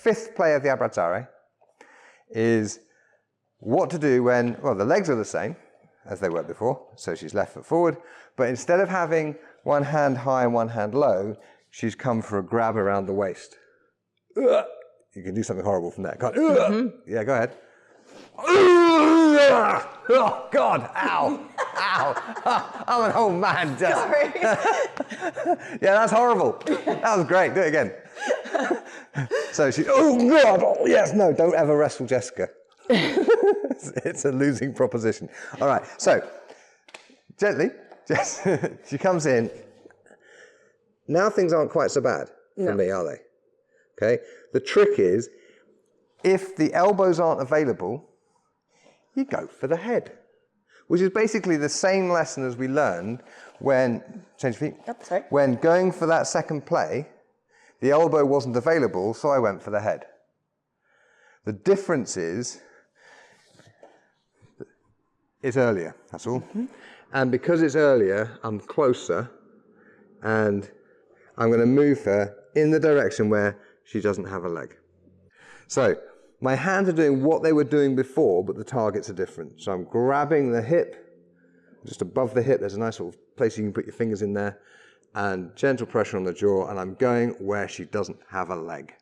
fifth play of the Abrazare is what to do when, well, the legs are the same as they were before, so she's left foot forward, but instead of having one hand high and one hand low, she's come for a grab around the waist. You can do something horrible from that, can't you? Yeah, go ahead. Oh, God, ow, ow. I'm an old man, just. Sorry. Yeah, that's horrible. That was great, do it again. So she, oh, God, oh, yes, no, don't ever wrestle Jessica. It's a losing proposition. All right, so gently, Jess, she comes in. Now things aren't quite so bad for me, are they? Okay. The trick is, if the elbows aren't available, you go for the head, which is basically the same lesson as we learned when change feet. Oh, sorry. When going for that second play, the elbow wasn't available, so I went for the head. The difference is it's earlier, that's all. And because it's earlier, I'm closer, and I'm going to move her in the direction where she doesn't have a leg. So my hands are doing what they were doing before, but the targets are different. So I'm grabbing the hip, just above the hip, there's a nice little place you can put your fingers in there, and gentle pressure on the jaw, and I'm going where she doesn't have a leg.